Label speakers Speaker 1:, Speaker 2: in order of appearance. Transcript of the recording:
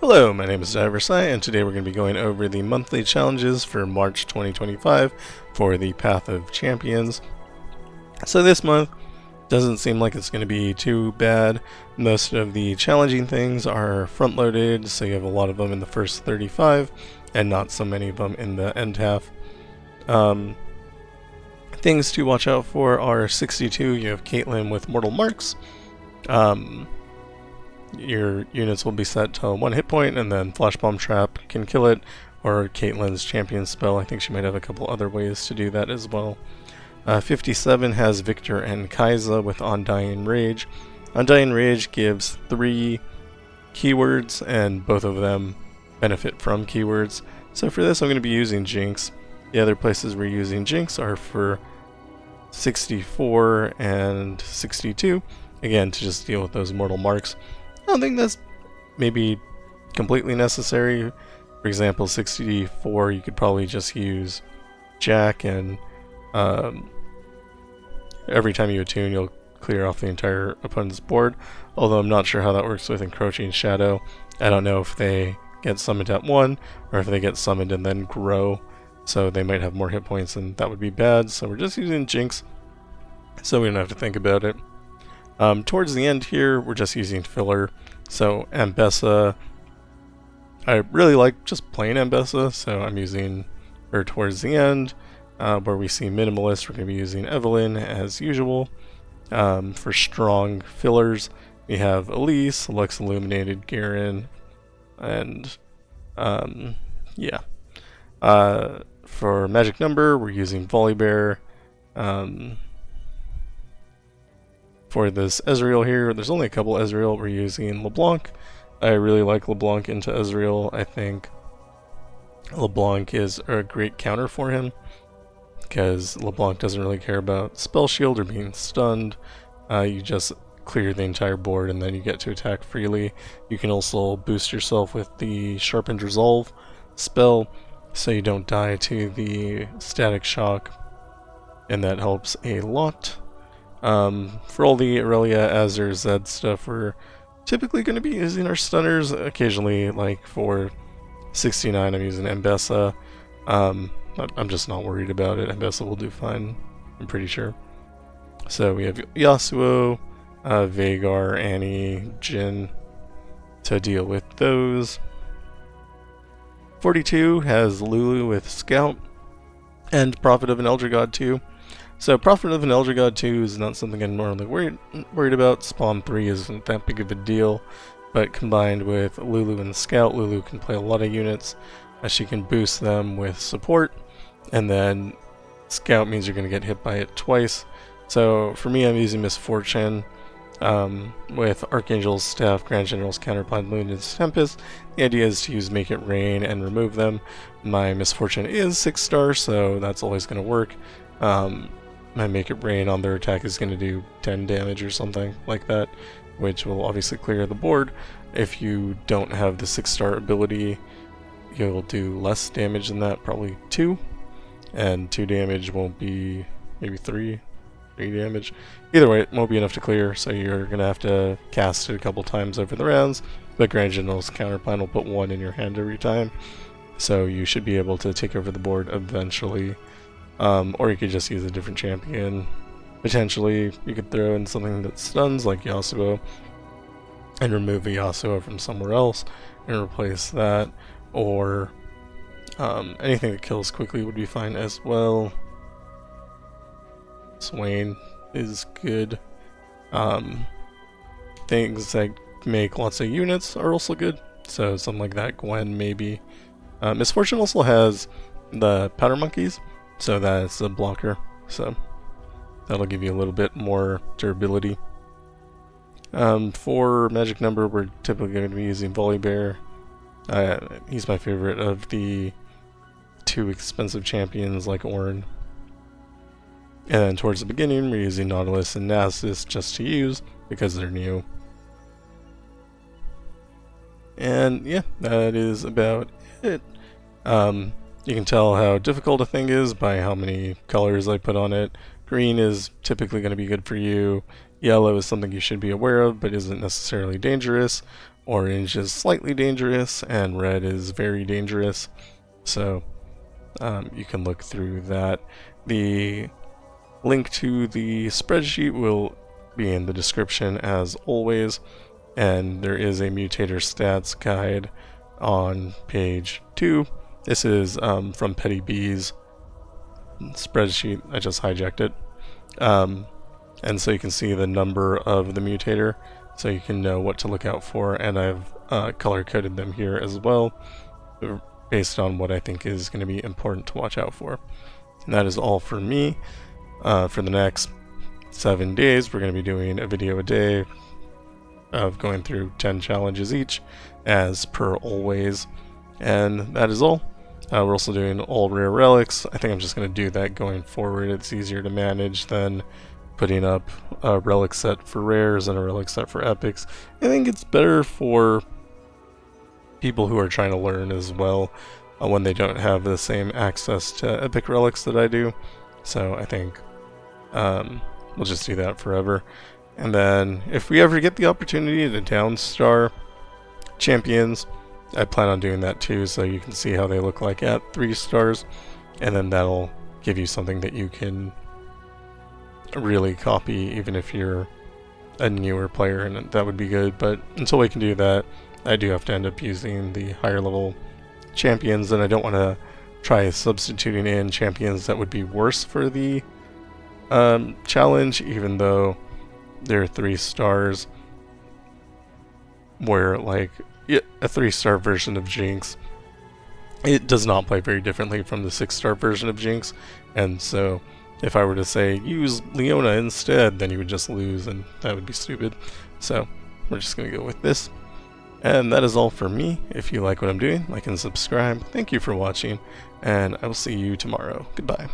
Speaker 1: Hello, my name is Diversai, and today we're going to be going over the monthly challenges for March 2025 for the Path of Champions. So this month doesn't seem like it's going to be too bad. Most of the challenging things are front-loaded, so you have a lot of them in the first 35 and not so many of them in the end half. Things to watch out for are 62, you have Caitlyn with Mortal Marks. Your units will be set to 1 hit point, and then Flash Bomb Trap can kill it, or Caitlyn's champion spell. I think she might have a couple other ways to do that as well. 57 has Victor and Kai'Sa with Undying Rage. Undying Rage gives 3 keywords, and both of them benefit from keywords. So for this I'm going to be using Jinx. The other places we're using Jinx are for 64 and 62, again to just deal with those mortal marks. I don't think that's maybe completely necessary. For example, 64, you could probably just use Jack, and every time you attune, you'll clear off the entire opponent's board. Although I'm not sure how that works with Encroaching Shadow. I don't know if they get summoned at 1, or if they get summoned and then grow. So they might have more hit points, and that would be bad. So we're just using Jinx, so we don't have to think about it. Towards the end here, we're just using filler. So Ambessa, I really like just plain Ambessa, so I'm using her towards the end. Where we see Minimalist, we're going to be using Evelyn as usual. For strong fillers, we have Elise, Lux Illuminated, Garen, and yeah. For magic number, we're using Volibear. For this Ezreal here, there's only a couple Ezreal. We're using LeBlanc. I really like LeBlanc into Ezreal. I think LeBlanc is a great counter for him, because LeBlanc doesn't really care about spell shield or being stunned. You just clear the entire board and then you get to attack freely. You can also boost yourself with the Sharpened Resolve spell, so you don't die to the static shock, and that helps a lot. For all the Aurelia, Azure, Zed stuff, we're typically going to be using our stunners. Occasionally, like for 69, I'm using Ambessa. I'm just not worried about it. Ambessa will do fine, I'm pretty sure. So we have Yasuo, Veigar, Annie, Jhin to deal with those. 42 has Lulu with Scout, and Prophet of an Elder God 2. So Prophet of an Elder God 2 is not something I'm normally worried about. Spawn 3 isn't that big of a deal, but combined with Lulu and Scout, Lulu can play a lot of units, as she can boost them with support, and then Scout means you're going to get hit by it twice. So for me, I'm using Misfortune with Archangel's Staff, Grand General's Counterplan, Luminous Tempest. The idea is to use Make It Rain and remove them. My Misfortune is 6-star, so that's always going to work. My Make It Rain on their attack is going to do 10 damage or something like that, which will obviously clear the board. If you don't have the 6-star ability, you'll do less damage than that, probably 2. And 2 damage won't be, maybe 3 damage. Either way, it won't be enough to clear, so you're going to have to cast it a couple times over the rounds. But Grand General's Counterplan will put 1 in your hand every time, so you should be able to take over the board eventually. Or you could just use a different champion. Potentially, you could throw in something that stuns, like Yasuo, and remove a Yasuo from somewhere else and replace that. Or anything that kills quickly would be fine as well. Swain is good. Things that make lots of units are also good. So something like that, Gwen maybe. Misfortune also has the Powder Monkeys, so that's a blocker, so that'll give you a little bit more durability. For magic number, we're typically going to be using Volibear. He's my favorite of the 2 expensive champions like Ornn. And then towards the beginning, we're using Nautilus and Nasus just to use, because they're new. And yeah, that is about it. You can tell how difficult a thing is by how many colors I put on it. Green is typically going to be good for you. Yellow is something you should be aware of, but isn't necessarily dangerous. orange is slightly dangerous, and red is very dangerous. So you can look through that. The link to the spreadsheet will be in the description as always, and there is a mutator stats guide on page 2. This is from PetiB's spreadsheet. I just hijacked it. And so you can see the number of the mutator, so you can know what to look out for, and I've color-coded them here as well, based on what I think is going to be important to watch out for. And that is all for me. For the next 7 days, we're going to be doing a video a day of going through 10 challenges each, as per always. And that is all. We're also doing all rare relics. I think I'm just going to do that going forward. It's easier to manage than putting up a relic set for rares and a relic set for epics. I think it's better for people who are trying to learn as well, when they don't have the same access to epic relics that I do. So I think we'll just do that forever. And then if we ever get the opportunity to downstar champions, I plan on doing that too, so you can see how they look like at 3 stars, and then that'll give you something that you can really copy even if you're a newer player, and that would be good. But until we can do that, I do have to end up using the higher level champions, and I don't want to try substituting in champions that would be worse for the challenge, even though they're 3 stars, where like a 3-star version of Jinx, it does not play very differently from the 6-star version of Jinx, and so if I were to say use Leona instead, then you would just lose, and that would be stupid. So we're just going to go with this. And that is all for me. If you like what I'm doing, like and subscribe. Thank you for watching, and I will see you tomorrow. Goodbye.